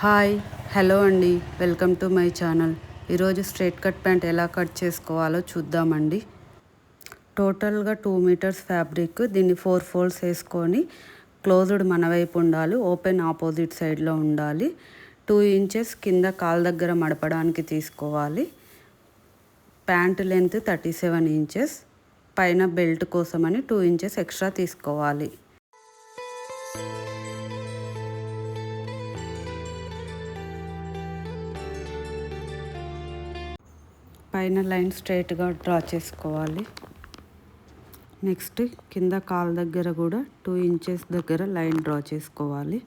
Hi hello అండి, welcome to my channel. ఈరోజు straight cut pant ఎలా కట్ చేసుకోవాలో చూద్దామండి. టోటల్గా 2 మీటర్స్ ఫ్యాబ్రిక్, దీన్ని 4 ఫోల్డ్స్ వేసుకొని క్లోజ్డ్ మన వైపు ఉండాలి, ఓపెన్ ఆపోజిట్ సైడ్లో ఉండాలి. 2 ఇంచెస్ కింద కాలు దగ్గర మడపడానికి తీసుకోవాలి. ప్యాంట్ లెంత్ 37 ఇంచెస్, పైన బెల్ట్ కోసమని 2 ఇంచెస్ ఎక్స్ట్రా తీసుకోవాలి. పైన లైన్ స్ట్రైట్గా డ్రా చేసుకోవాలి. నెక్స్ట్ కింద కాలు దగ్గర కూడా 2 ఇంచెస్ దగ్గర లైన్ డ్రా చేసుకోవాలి.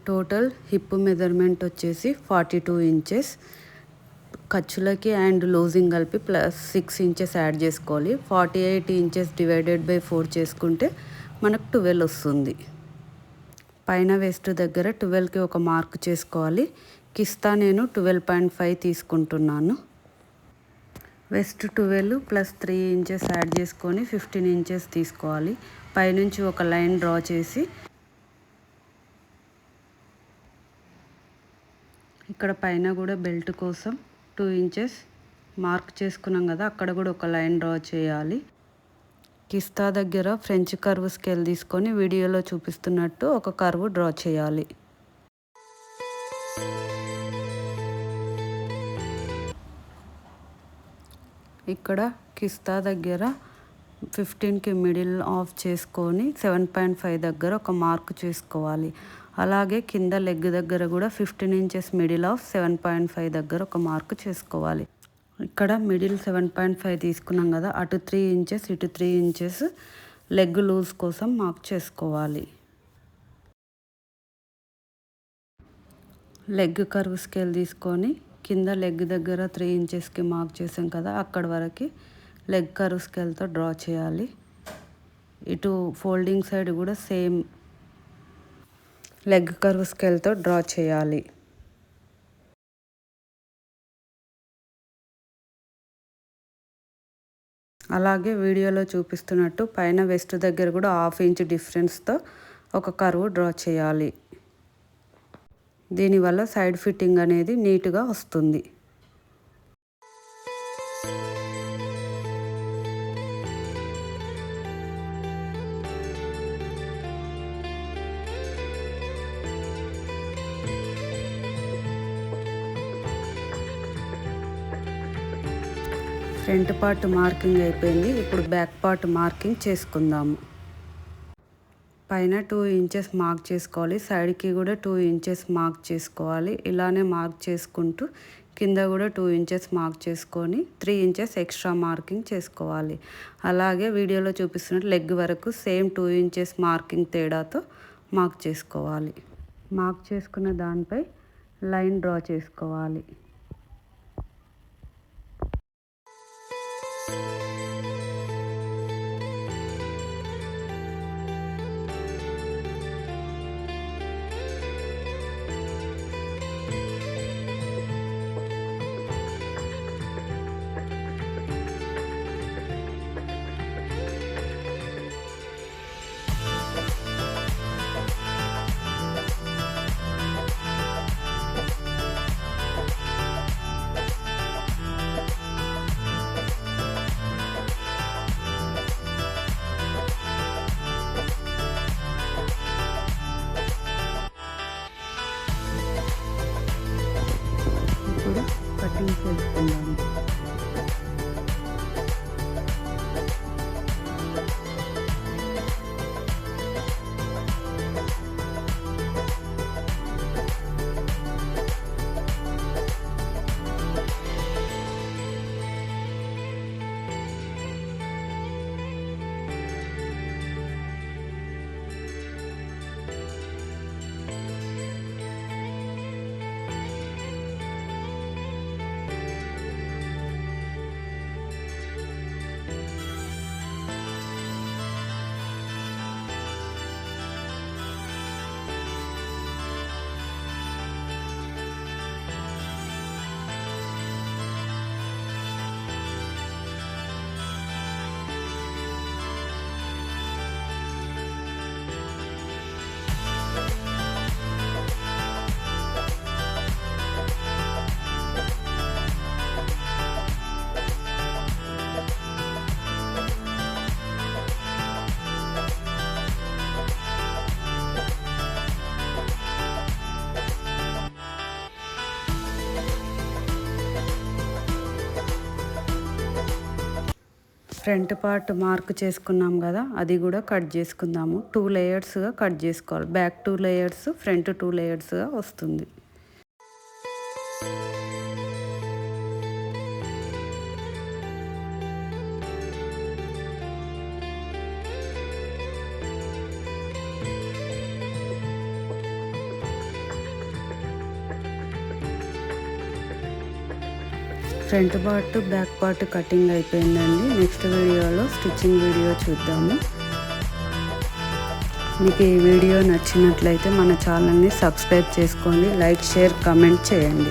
టోటల్ హిప్ మెజర్మెంట్ వచ్చేసి 42 ఇంచెస్. ఖర్చులకి అండ్ లూజింగ్ కలిపి ప్లస్ 6 ఇంచెస్ యాడ్ చేసుకోవాలి. 48 ఇంచెస్ డివైడెడ్ బై 4 చేసుకుంటే మనకు 12 వస్తుంది. పైన వెస్ట్ దగ్గర 12కి ఒక మార్క్ చేసుకోవాలి. కిస్తా నేను 12.5 తీసుకుంటున్నాను. వెస్ట్ 12 ప్లస్ 3 ఇంచెస్ యాడ్ చేసుకొని 15 ఇంచెస్ తీసుకోవాలి. పైనుంచి ఒక లైన్ డ్రా చేసి ఇక్కడ పైన కూడా బెల్ట్ కోసం 2 ఇంచెస్ మార్క్ చేసుకున్నాం కదా, అక్కడ కూడా ఒక లైన్ డ్రా చేయాలి. కిస్తా దగ్గర ఫ్రెంచ్ కర్వ్ స్కేల్ తీసుకొని వీడియోలో చూపిస్తున్నట్టు ఒక కర్వ్ డ్రా చేయాలి. ఇక్కడ కిస్తా దగ్గర 15కి మిడిల్ ఆఫ్ చేసుకొని 7.5 దగ్గర ఒక మార్క్ చేసుకోవాలి. అలాగే కింద లెగ్ దగ్గర కూడా 15 ఇంచెస్ మిడిల్ ఆఫ్ 7.5 దగ్గర ఒక మార్క్ చేసుకోవాలి. ఇక్కడ మిడిల్ 7.5 తీసుకున్నాం కదా, అటు 3 ఇంచెస్ ఇటు 3 ఇంచెస్ లెగ్ లూజ్ కోసం మార్క్ చేసుకోవాలి. లెగ్ కర్వ్ స్కేల్ తీసుకొని కింద లెగ్ దగ్గర 3 ఇంచెస్కి మార్క్ చేసాం కదా, అక్కడ వరకు లెగ్ కర్వ్ స్కేల్తో డ్రా చేయాలి. ఇటు ఫోల్డింగ్ సైడ్ కూడా సేమ్ లెగ్ కర్వ్ స్కేల్తో డ్రా చేయాలి. అలాగే వీడియోలో చూపిస్తున్నట్టు పైన వెస్ట్ దగ్గర కూడా 1/2 ఇంచ్ డిఫరెన్స్తో ఒక కర్వ్ డ్రా చేయాలి. దీనివల్ల సైడ్ ఫిట్టింగ్ అనేది నీట్గా వస్తుంది. ఫ్రంట్ పార్ట్ మార్కింగ్ అయిపోయింది. ఇప్పుడు బ్యాక్ పార్ట్ మార్కింగ్ చేసుకుందాము. పైన 2 ఇంచెస్ మార్క్ చేసుకోవాలి, సైడ్కి కూడా 2 ఇంచెస్ మార్క్ చేసుకోవాలి. ఇలానే మార్క్ చేసుకుంటూ కింద కూడా 2 ఇంచెస్ మార్క్ చేసుకొని 3 ఇంచెస్ ఎక్స్ట్రా మార్కింగ్ చేసుకోవాలి. అలాగే వీడియోలో చూపిస్తున్నట్టు లెగ్ వరకు సేమ్ 2 ఇంచెస్ మార్కింగ్ తేడాతో మార్క్ చేసుకోవాలి. మార్క్ చేసుకున్న దానిపై లైన్ డ్రా చేసుకోవాలి. కటింగ్ చేసుకుందాము. ఫ్రంట్ పార్ట్ మార్క్ చేసుకున్నాం కదా, అది కూడా కట్ చేసుకుందాము. 2 లేయర్స్గా కట్ చేసుకోవాలి. బ్యాక్ 2 లేయర్స్, ఫ్రంట్ 2 లేయర్స్గా వస్తుంది. Front part back part cutting అయిపోయిందండి. నెక్స్ట్ వీడియోలో స్టిచ్చింగ్ వీడియో చూద్దాము. మీకు ఈ వీడియో నచ్చినట్లయితే మన ఛానల్ని సబ్స్క్రైబ్ చేసుకోండి, లైక్, షేర్, కామెంట్ చేయండి.